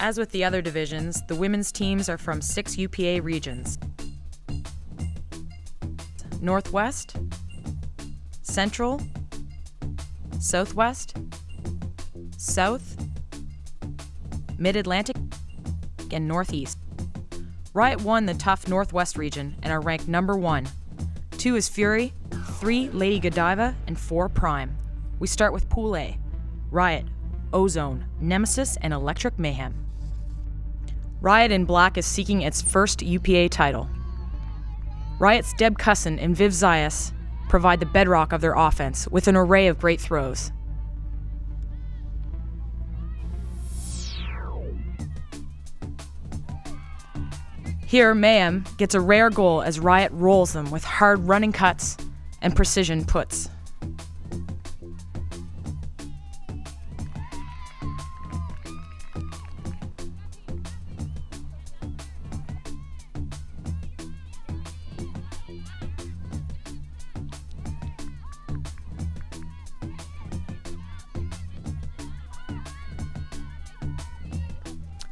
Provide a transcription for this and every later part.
As with the other divisions, the women's teams are from 6 UPA regions: Northwest, Central, Southwest, South, Mid-Atlantic, and Northeast. Riot won the tough Northwest region and are ranked number 1. 2 is Fury, 3 Lady Godiva, and 4 Prime. We start with Pool A: Riot, Ozone, Nemesis, and Electric Mayhem. Riot in black is seeking its first UPA title. Riot's Deb Cusson and Viv Zayas provide the bedrock of their offense with an array of great throws. Here, Mayhem gets a rare goal as Riot rolls them with hard running cuts and precision puts.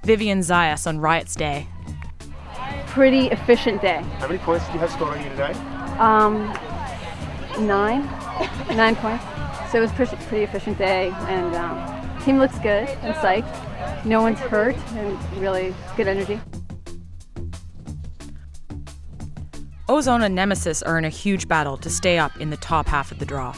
Vivian Zayas on Riot's day. Pretty efficient day. How many points did you have scored on you today? 9 points. So it was pretty efficient day, and team looks good and psyched. No one's hurt, and really good energy. Ozone and Nemesis are in a huge battle to stay up in the top half of the draw.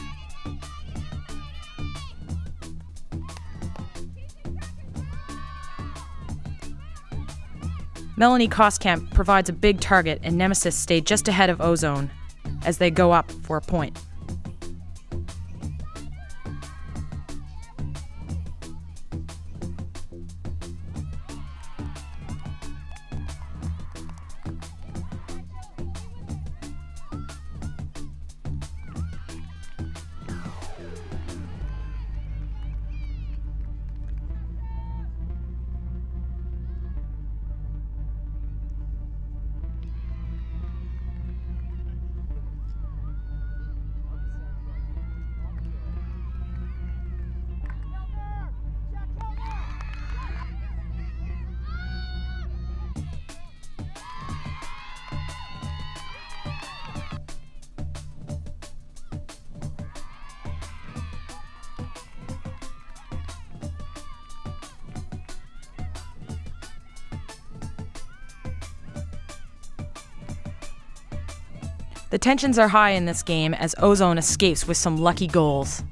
Melanie Koskamp provides a big target, and Nemesis stay just ahead of Ozone as they go up for a point. The tensions are high in this game as Ozone escapes with some lucky goals.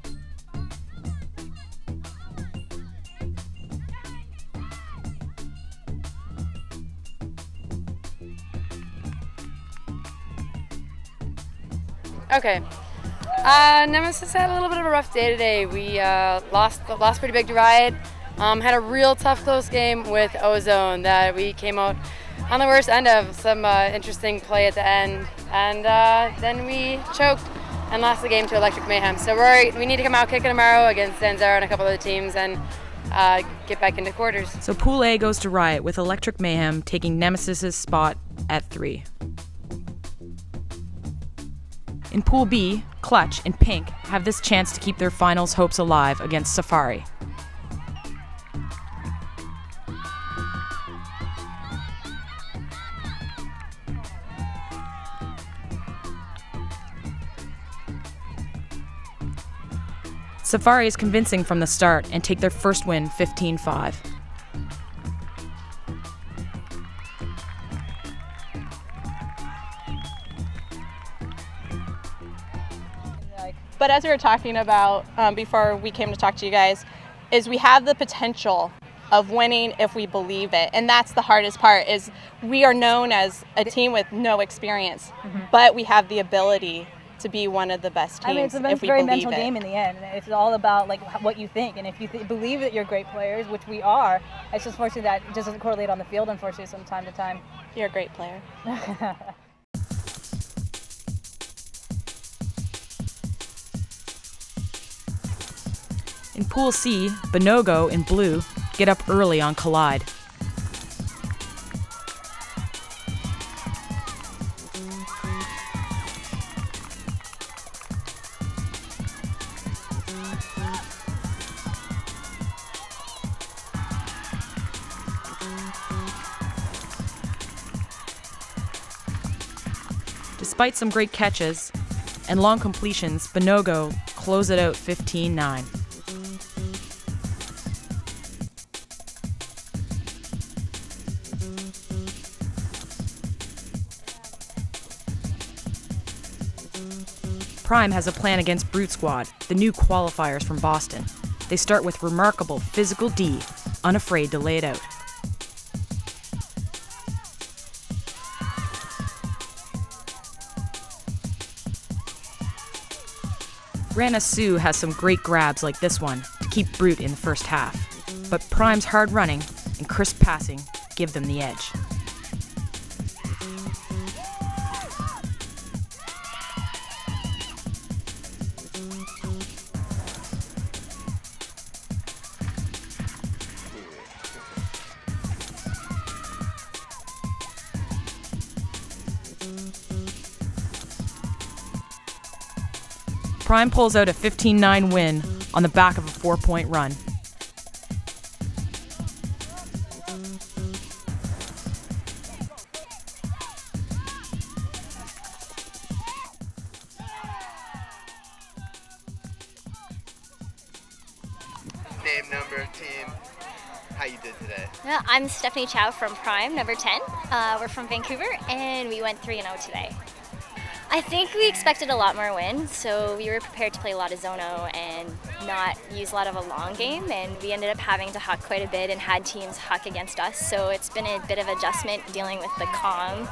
Okay. Nemesis had a little bit of a rough day today. We lost pretty big to Riot. Had a real tough close game with Ozone that we came out on the worst end of. Some interesting play at the end, and then we choked and lost the game to Electric Mayhem. So we need to come out kicking tomorrow against Zanzaro and a couple other teams and get back into quarters. So Pool A goes to Riot with Electric Mayhem taking Nemesis's spot at 3. In Pool B, Clutch and Pink have this chance to keep their finals hopes alive against Safari. Safari is convincing from the start and take their first win 15-5. But as we were talking about before we came to talk to you guys, is we have the potential of winning if we believe it. And that's the hardest part, is we are known as a team with no experience, but we have the ability to be one of the best teams. I mean, it's a very mental game in the end. It's all about like what you think, and if you believe that you're great players, which we are, it's just unfortunately that it doesn't correlate on the field, unfortunately, from time to time. You're a great player. In Pool C, Bonogo in blue get up early on Collide. Despite some great catches and long completions, Binogo close it out 15-9. Prime has a plan against Brute Squad, the new qualifiers from Boston. They start with remarkable physical D, unafraid to lay it out. Rana Sue has some great grabs like this one to keep Brute in the first half, but Prime's hard running and crisp passing give them the edge. Prime pulls out a 15-9 win on the back of a 4-point run. Name, number, team, how you did today. I'm Stephanie Chow from Prime, number 10. We're from Vancouver, and we went 3-0 today. I think we expected a lot more wins, so we were prepared to play a lot of zono and not use a lot of a long game, and we ended up having to huck quite a bit and had teams huck against us, so it's been a bit of adjustment dealing with the calm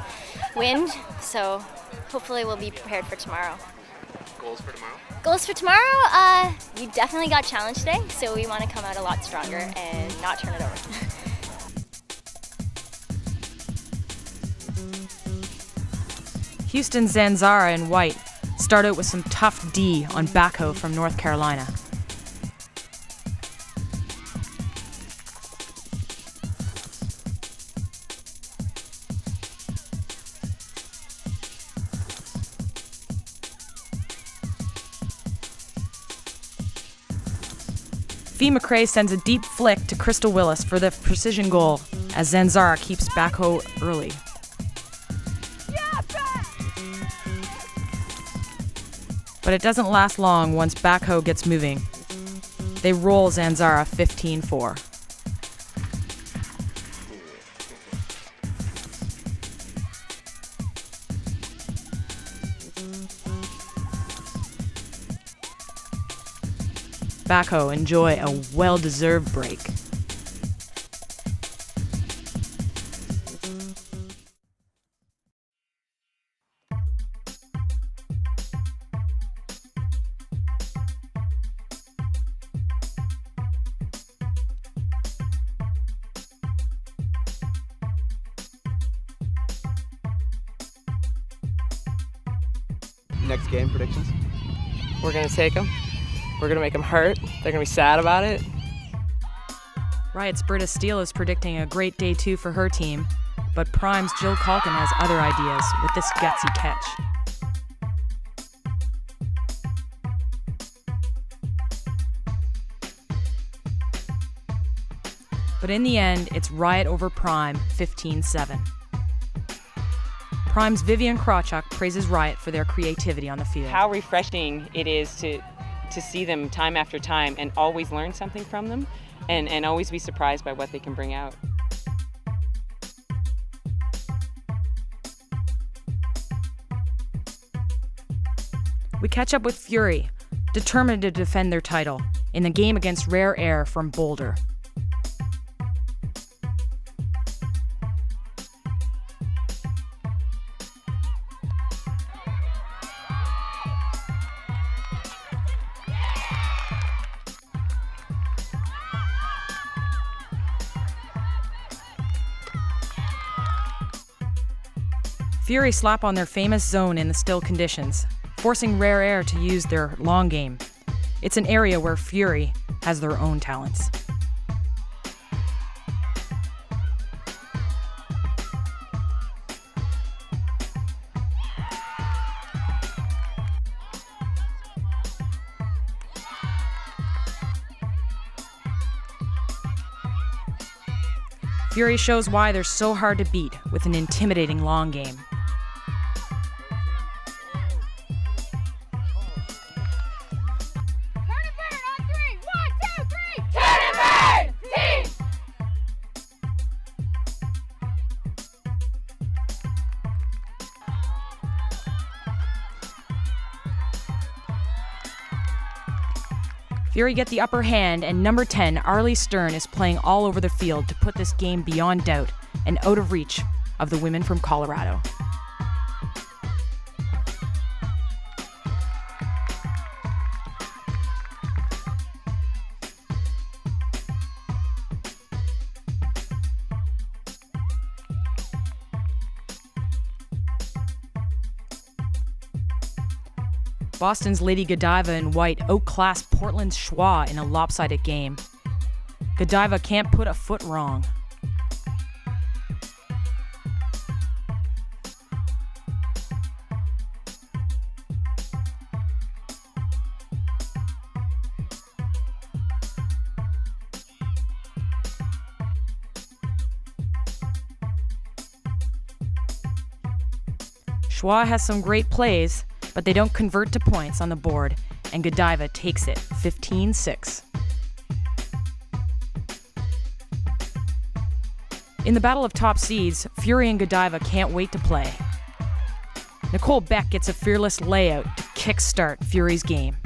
wind, so hopefully we'll be prepared for tomorrow. Goals for tomorrow? Goals for tomorrow, we definitely got challenged today, so we want to come out a lot stronger and not turn it over. Houston Zanzara and White start out with some tough D on backhoe from North Carolina. Fee McRae sends a deep flick to Crystal Willis for the precision goal as Zanzara keeps backhoe early. But it doesn't last long once backhoe gets moving. They roll Zanzara 15-4. Backhoe enjoy a well-deserved break. Next game predictions? We're going to take them. We're going to make them hurt. They're going to be sad about it. Riot's Britta Steele is predicting a great day 2 for her team, but Prime's Jill Calkin has other ideas with this gutsy catch. But in the end, it's Riot over Prime, 15-7. Prime's Vivian Krawchuk praises Riot for their creativity on the field. How refreshing it is to see them time after time and always learn something from them and always be surprised by what they can bring out. We catch up with Fury, determined to defend their title, in the game against Rare Air from Boulder. Fury slap on their famous zone in the still conditions, forcing Rare Air to use their long game. It's an area where Fury has their own talents. Fury shows why they're so hard to beat with an intimidating long game. Fury get the upper hand, and number 10, Arlie Stern, is playing all over the field to put this game beyond doubt and out of reach of the women from Colorado. Boston's Lady Godiva in white outclassed Portland's Schwa in a lopsided game. Godiva can't put a foot wrong. Schwa has some great plays, but they don't convert to points on the board, and Godiva takes it 15-6. In the battle of top seeds, Fury and Godiva can't wait to play. Nicole Beck gets a fearless layout to kickstart Fury's game.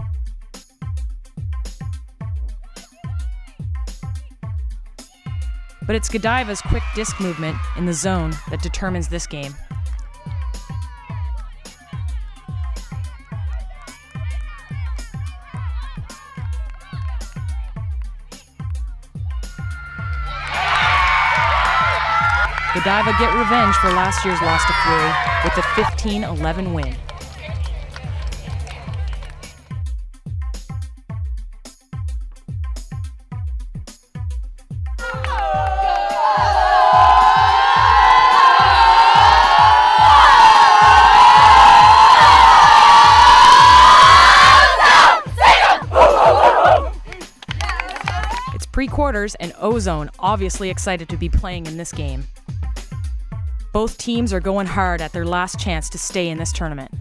But it's Godiva's quick disc movement in the zone that determines this game. Godiva get revenge for last year's loss to Fury with the 15-11 win. It's pre-quarters, and Ozone obviously excited to be playing in this game. Both teams are going hard at their last chance to stay in this tournament.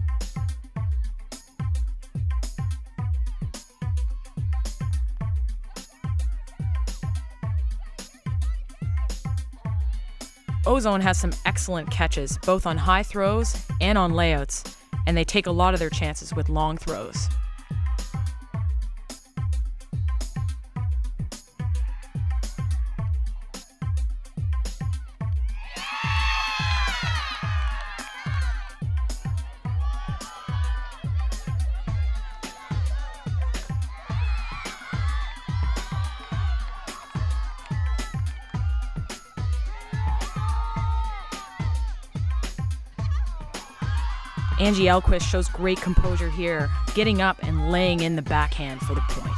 Ozone has some excellent catches, both on high throws and on layouts, and they take a lot of their chances with long throws. Angie Elquist shows great composure here, getting up and laying in the backhand for the point.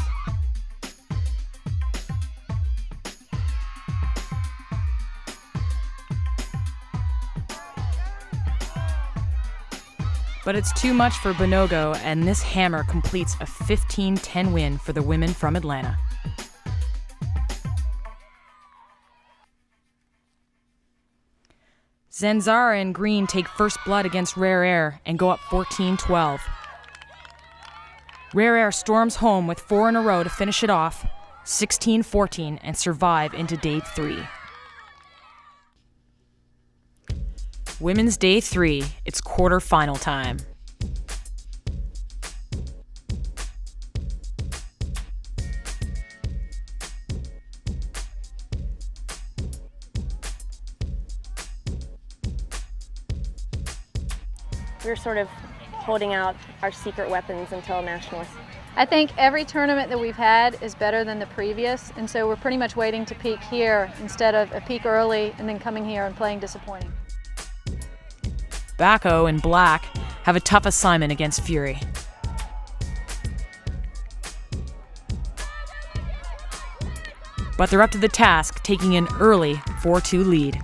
But it's too much for Bonogo, and this hammer completes a 15-10 win for the women from Atlanta. Zanzara and Green take first blood against Rare Air and go up 14-12. Rare Air storms home with 4 in a row to finish it off, 16-14, and survive into Day 3. Women's Day 3, it's quarter-final time. We're sort of holding out our secret weapons until nationals. I think every tournament that we've had is better than the previous, and so we're pretty much waiting to peak here instead of a peak early and then coming here and playing disappointing. Bacco and Black have a tough assignment against Fury. But they're up to the task, taking an early 4-2 lead.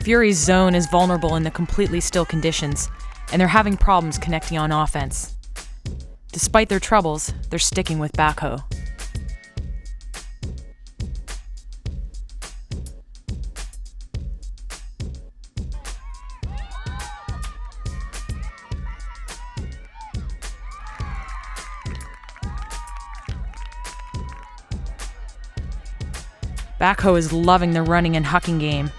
Fury's zone is vulnerable in the completely still conditions, and they're having problems connecting on offense. Despite their troubles, they're sticking with Bacco. Backhoe is loving their running and hucking game,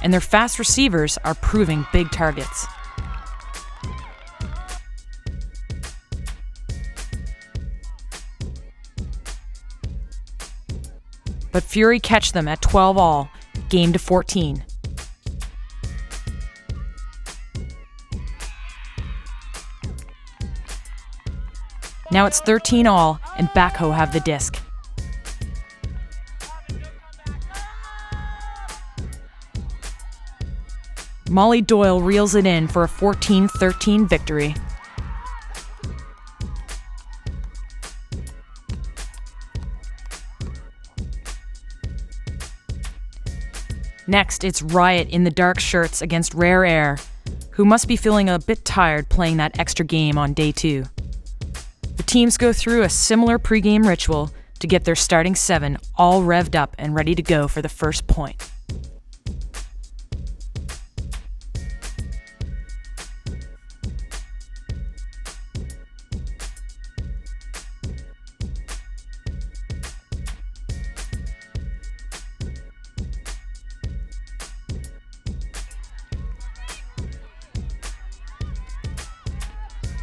and their fast receivers are proving big targets. But Fury catch them at 12 all, game to 14. Now it's 13 all, and Backhoe have the disc. Molly Doyle reels it in for a 14-13 victory. Next, it's Riot in the dark shirts against Rare Air, who must be feeling a bit tired playing that extra game on day 2. The teams go through a similar pregame ritual to get their starting 7 all revved up and ready to go for the first point.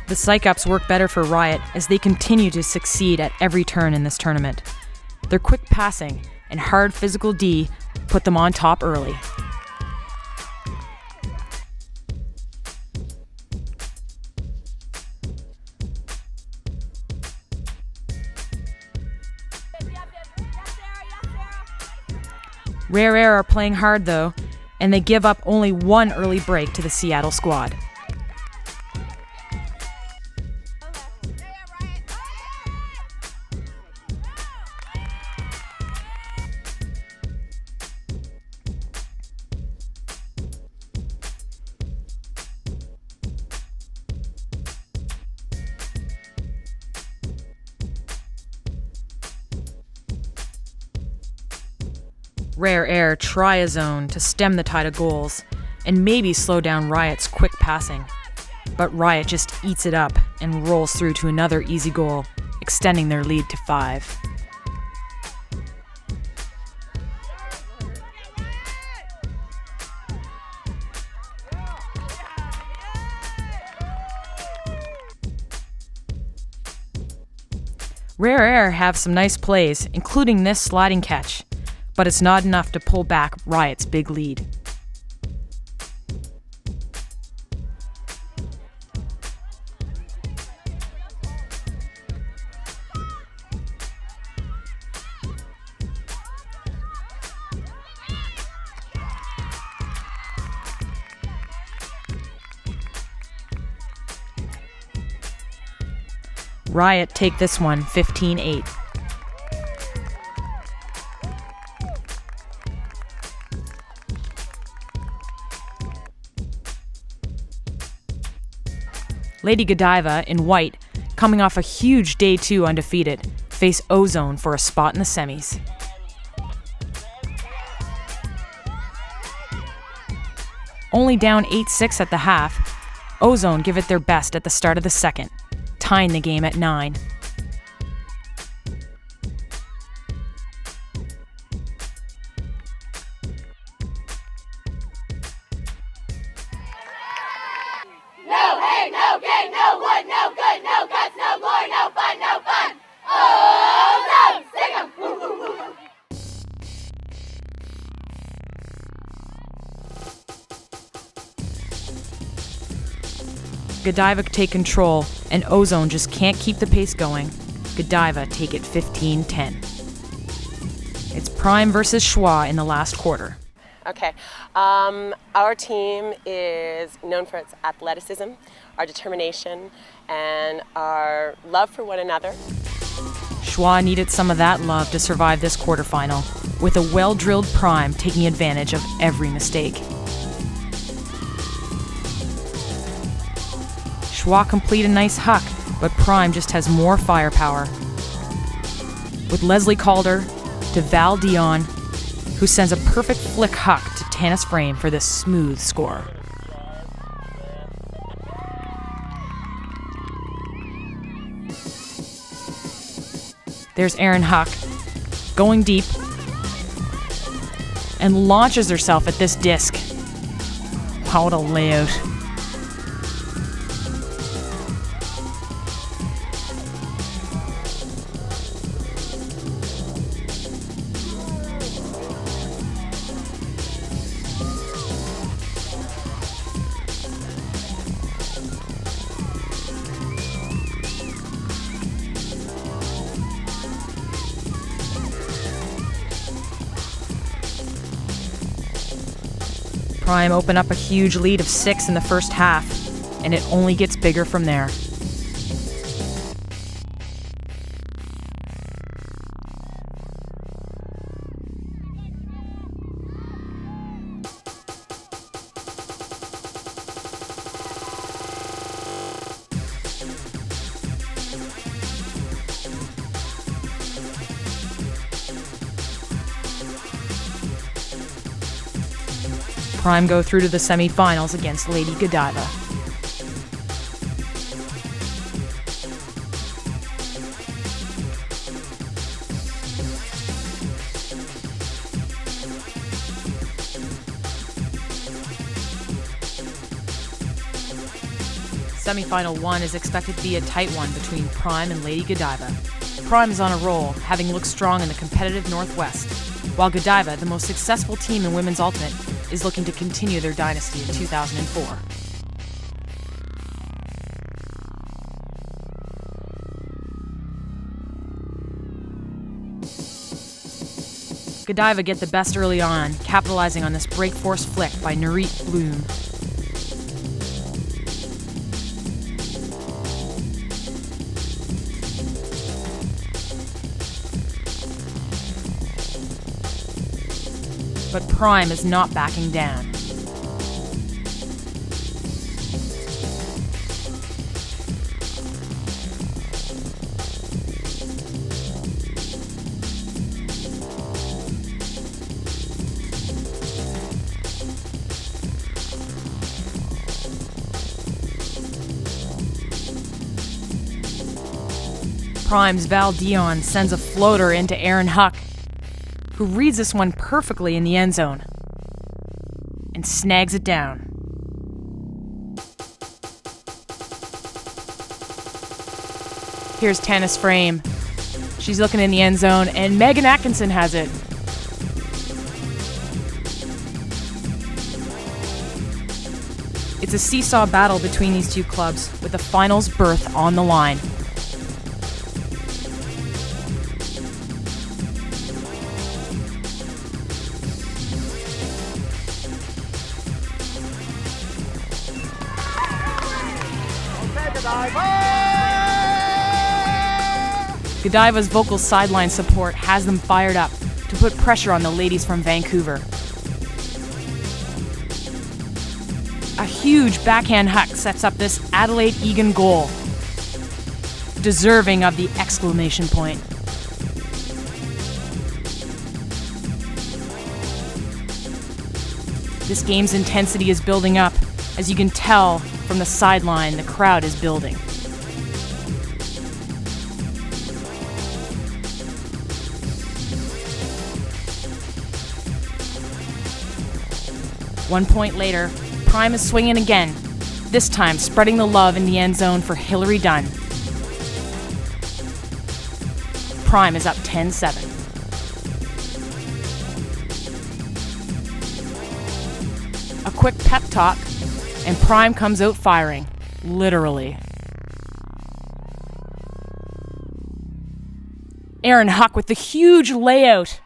The psych-ups work better for Riot as they continue to succeed at every turn in this tournament. Their quick passing and hard physical D put them on top early. Rare Air are playing hard though, and they give up only one early break to the Seattle squad. Rare Air try a zone to stem the tide of goals and maybe slow down Riot's quick passing. But Riot just eats it up and rolls through to another easy goal, extending their lead to 5. Rare Air have some nice plays, including this sliding catch, but it's not enough to pull back Riot's big lead. Riot take this one 15-8. Lady Godiva, in white, coming off a huge Day 2 undefeated, face Ozone for a spot in the semis. Only down 8-6 at the half, Ozone give it their best at the start of the second, tying the game at 9. No hate, no gain, no wood, no good, no guts, no glory, no fun, no fun. Oh, no, sing 'em. Woo, woo, woo, woo. Godiva take control, and Ozone just can't keep the pace going. Godiva take it 15-10. It's Prime versus Schwa in the last quarter. Okay, our team is known for its athleticism, our determination, and our love for one another. Schwa needed some of that love to survive this quarterfinal, with a well-drilled Prime taking advantage of every mistake. Schwa complete a nice huck, but Prime just has more firepower. With Leslie Calder to Val Dion, who sends a perfect flick huck to Tanis Frame for this smooth score. There's Aaron Huck, going deep, and launches herself at this disc. Wow, what a layout. Prime open up a huge lead of 6 in the first half, and it only gets bigger from there. Prime go through to the semifinals against Lady Godiva. Semifinal 1 is expected to be a tight one between Prime and Lady Godiva. Prime is on a roll, having looked strong in the competitive Northwest, while Godiva, the most successful team in women's ultimate, is looking to continue their dynasty in 2004. Godiva get the best early on, capitalizing on this break force flick by Nurit Bloom. But Prime is not backing down. Prime's Val Dion sends a floater into Aaron Huck, who reads this one perfectly in the end zone and snags it down. Here's Tannis Frame. She's looking in the end zone, and Megan Atkinson has it. It's a seesaw battle between these two clubs, with the finals berth on the line. Godiva's vocal sideline support has them fired up to put pressure on the ladies from Vancouver. A huge backhand huck sets up this Adelaide Egan goal, deserving of the exclamation point. This game's intensity is building up. As you can tell from the sideline, the crowd is building. One point later, Prime is swinging again, this time spreading the love in the end zone for Hillary Dunn. Prime is up 10-7. A quick pep talk, and Prime comes out firing, literally. Aaron Huck with the huge layout.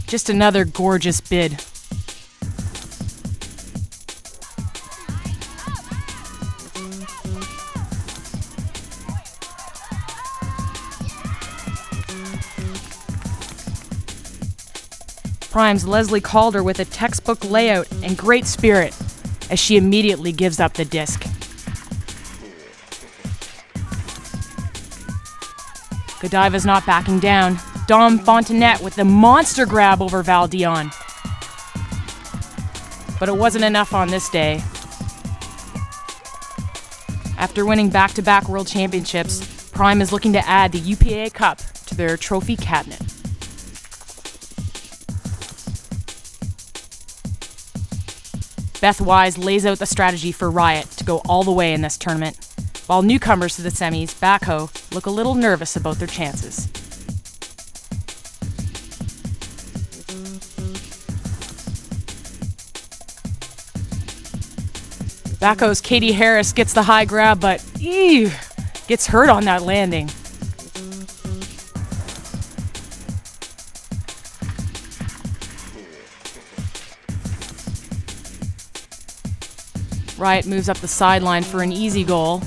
Just another gorgeous bid. Prime's Leslie Calder with a textbook layout and great spirit as she immediately gives up the disc. Godiva's not backing down. Dom Fontenette with the monster grab over Val Dion. But it wasn't enough on this day. After winning back-to-back World Championships, Prime is looking to add the UPA Cup to their trophy cabinet. Beth Wise lays out the strategy for Riot to go all the way in this tournament, while newcomers to the semis, Backhoe, look a little nervous about their chances. Backhoe's Katie Harris gets the high grab, but gets hurt on that landing. Riot moves up the sideline for an easy goal.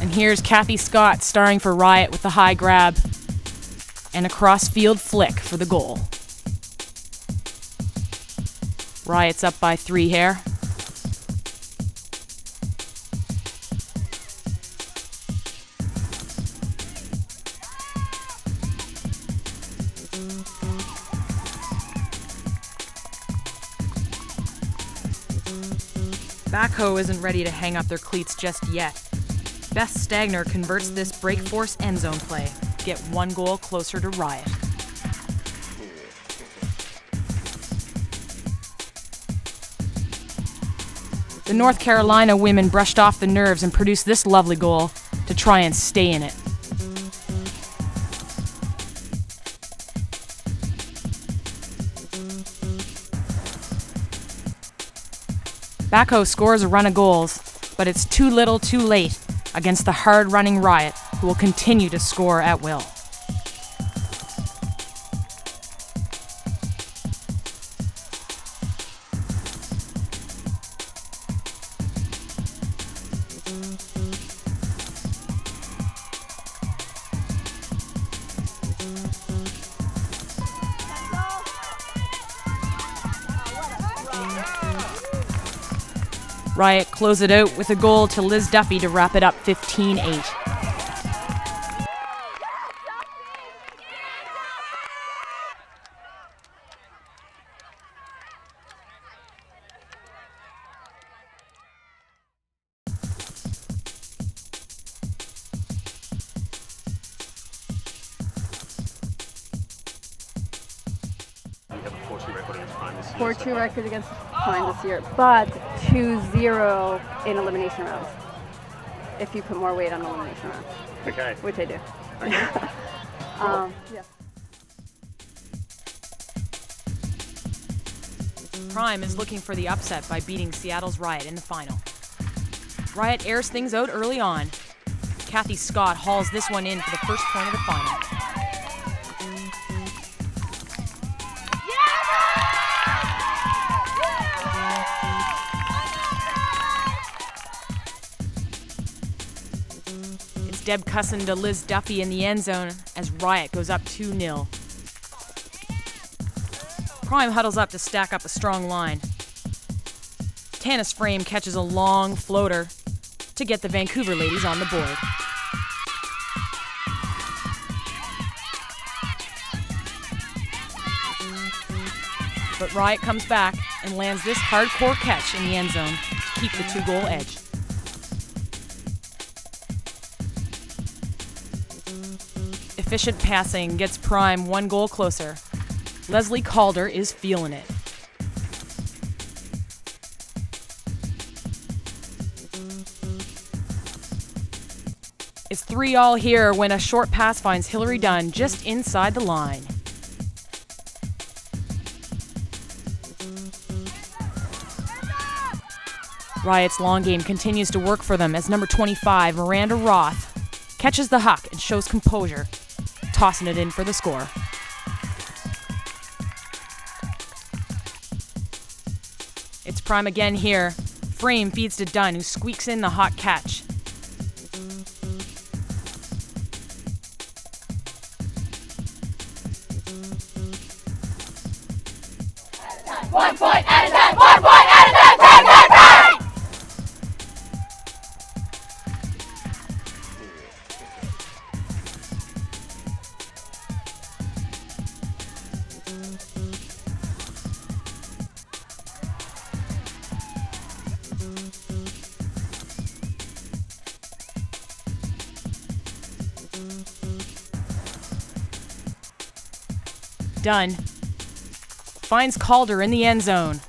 And here's Kathy Scott starring for Riot with the high grab and a cross-field flick for the goal. Riot's up by 3 here. Backhoe isn't ready to hang up their cleats just yet. Beth Stagner converts this break force end zone play to get 1 goal closer to Riot. The North Carolina women brushed off the nerves and produced this lovely goal to try and stay in it. Backhoe scores a run of goals, but it's too little too late against the hard-running Riot, who will continue to score at will. Riot close it out with a goal to Liz Duffy to wrap it up 15-8. You have a 4-2 record against Prime this year. 4-2 record against Prime this year, but 2-0 in elimination rounds. If you put more weight on elimination rounds. Okay. Which I do. Okay. Yeah. Prime is looking for the upset by beating Seattle's Riot in the final. Riot airs things out early on. Kathy Scott hauls this one in for the first point of the final. It's Deb Cusson to Liz Duffy in the end zone as Riot goes up 2-0. Prime huddles up to stack up a strong line. Tanis Frame catches a long floater to get the Vancouver ladies on the board. But Riot comes back and lands this hardcore catch in the end zone to keep the 2-goal edge. Efficient passing gets Prime 1 goal closer. Leslie Calder is feeling it. It's 3-all here when a short pass finds Hillary Dunn just inside the line. Riot's long game continues to work for them as number 25, Miranda Roth, catches the huck and shows composure, tossing it in for the score. It's Prime again here. Frame feeds to Dunn, who squeaks in the hot catch. One point at a time, 1 point at a time, time. Dunn finds Calder in the end zone.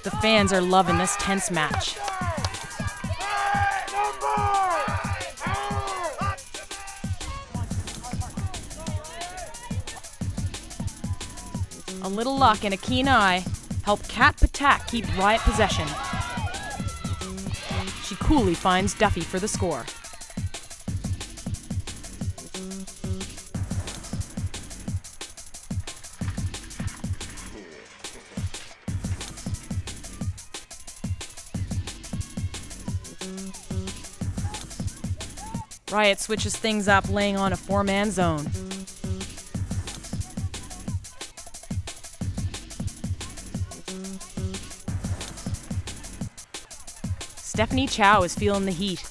The fans are loving this tense match. A little luck and a keen eye help Kat Patak keep Riot possession. She coolly finds Duffy for the score. Riot switches things up, laying on a four-man zone. Stephanie Chow is feeling the heat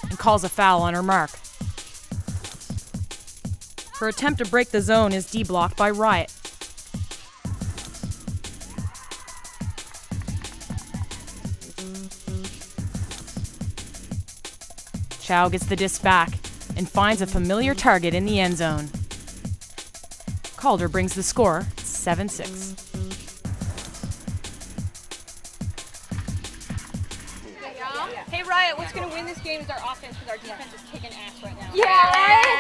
and calls a foul on her mark. Her attempt to break the zone is D-blocked by Riot. Chow gets the disc back and finds a familiar target in the end zone. Calder brings the score 7-6. Hey Riot, what's going to win this game is our offense because our defense is kicking ass right now. Yeah,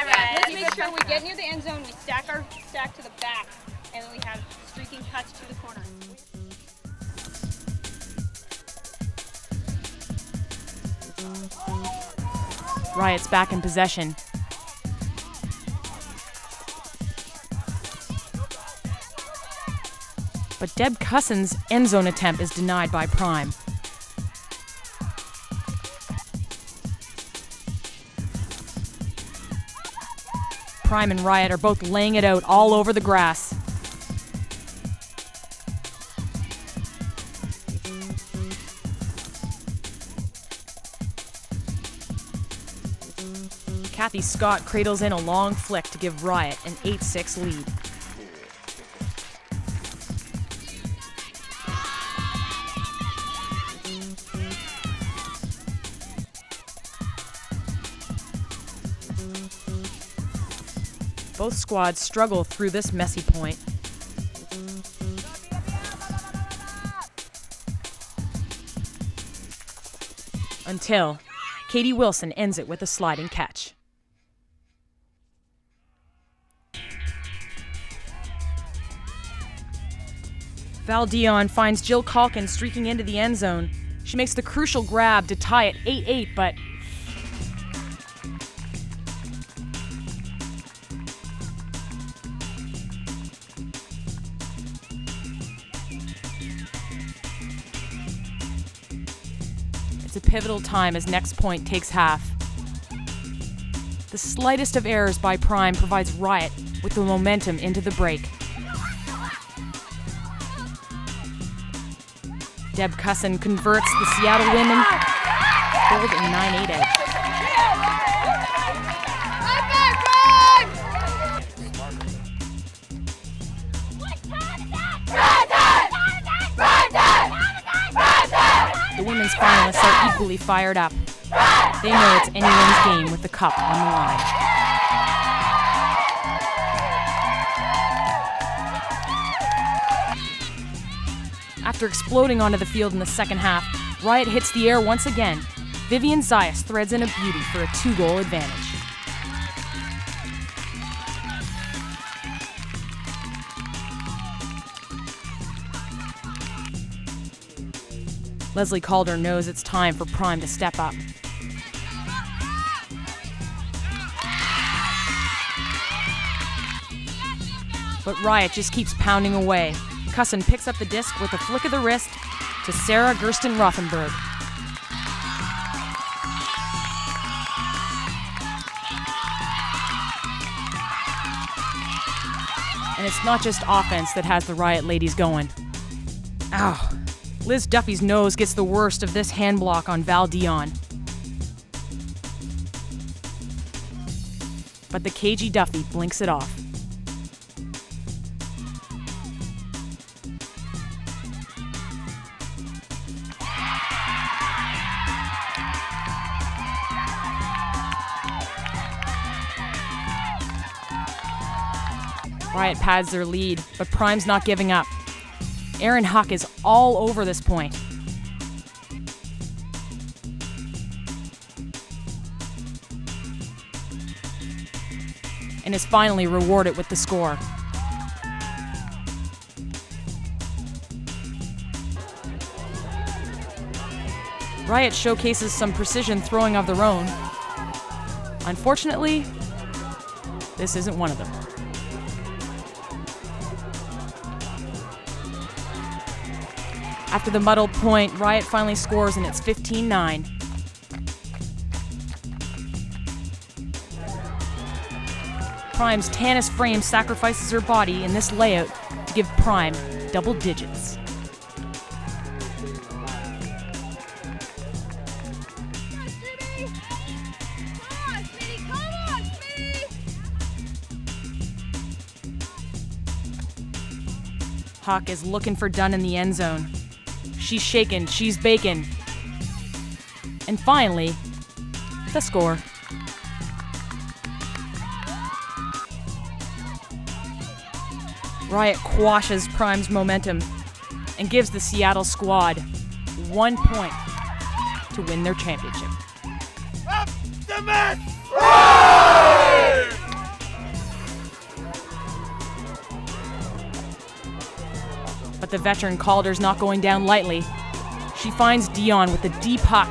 right? Let's make sure we get near the end zone, we stack to the back, and then we have streaking cuts to the corner. Riot's back in possession. But Deb Cussin's end zone attempt is denied by Prime. Prime and Riot are both laying it out all over the grass. Kathy Scott cradles in a long flick to give Riot an 8-6 lead. Both squads struggle through this messy point. Until Katie Wilson ends it with a sliding catch. Val Dion finds Jill Calkin streaking into the end zone. She makes the crucial grab to tie it 8-8, but it's a pivotal time as next point takes half. The slightest of errors by Prime provides Riot with the momentum into the break. Deb Cussin converts the Seattle women, hold a 9-8 edge. The women's finalists are equally fired up. They know it's anyone's game with the cup on the line. After exploding onto the field in the second half, Riot hits the air once again. Vivian Zayas threads in a beauty for a 2-goal advantage. Leslie Calder knows it's time for Prime to step up. But Riot just keeps pounding away. Cussin picks up the disc with a flick of the wrist to Sarah Gersten-Rothenberg. And it's not just offense that has the Riot ladies going. Ow. Liz Duffy's nose gets the worst of this hand block on Val Dion. But the cagey Duffy blinks it off. Riot pads their lead, but Prime's not giving up. Aaron Huck is all over this point. And is finally rewarded with the score. Riot showcases some precision throwing of their own. Unfortunately, this isn't one of them. After the muddled point, Riot finally scores and it's 15-9. Prime's Tanis Frame sacrifices her body in this layout to give Prime double digits. Hawk is looking for Dunn in the end zone. She's shaken, she's baking. And finally, the score. Riot quashes Prime's momentum and gives the Seattle squad 1 point to win their championship. Optimus! But the veteran Calder's not going down lightly. She finds Dion with the deep puck.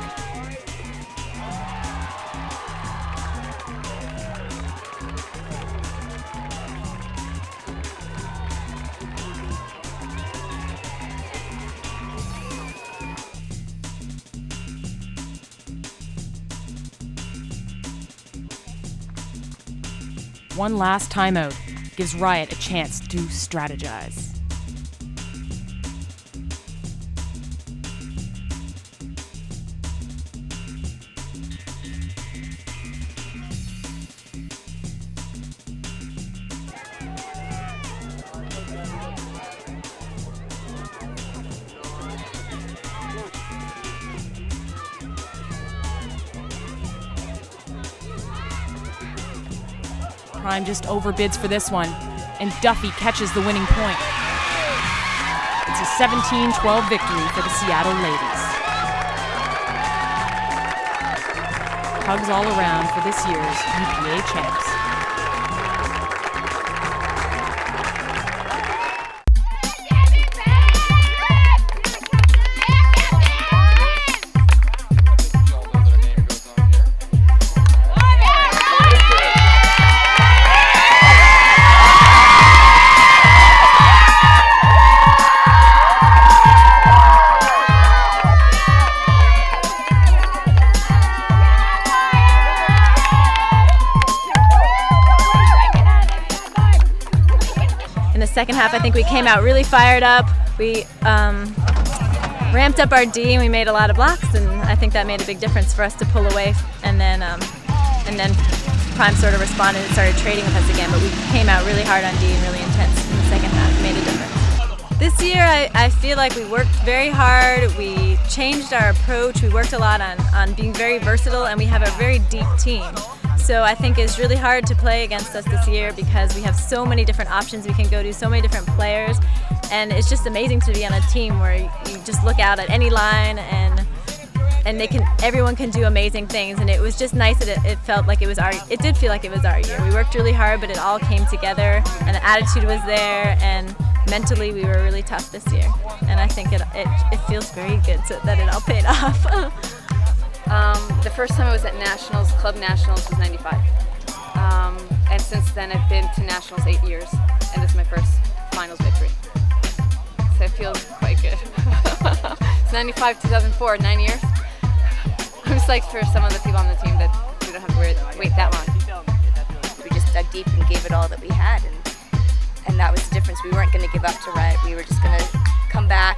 One last timeout gives Riot a chance to strategize. Prime just overbids for this one, and Duffy catches the winning point. It's a 17-12 victory for the Seattle ladies. Hugs all around for this year's UPA champs. Second half, I think we came out really fired up. We ramped up our D and we made a lot of blocks, and I think that made a big difference for us to pull away. And then Prime sort of responded and started trading with us again. But we came out really hard on D and really intense in the second half. It made a difference. This year, I feel like we worked very hard. We changed our approach. We worked a lot on being very versatile, and we have a very deep team. So I think it's really hard to play against us this year because we have so many different options we can go to, so many different players, and it's just amazing to be on a team where you just look out at any line and everyone can do amazing things. And it was just nice that it felt like it did feel like it was our year. We worked really hard, but it all came together, and the attitude was there, and mentally we were really tough this year. And I think it feels very good that it all paid off. The first time I was at Nationals, Club Nationals, was '95. And since then I've been to Nationals 8 years, and this is my first finals victory. So it feels quite good. It's 95, 2004, 9 years. I'm psyched for some of the people on the team that we don't have to wait that long. We just dug deep and gave it all that we had, and that was the difference. We weren't going to give up to Riot. We were just going to come back,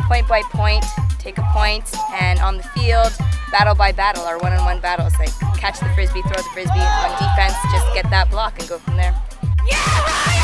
point by point, take a point, and on the field, battle by battle, our one-on-one battles, like catch the frisbee, throw the frisbee, on defense, just get that block and go from there. Yeah!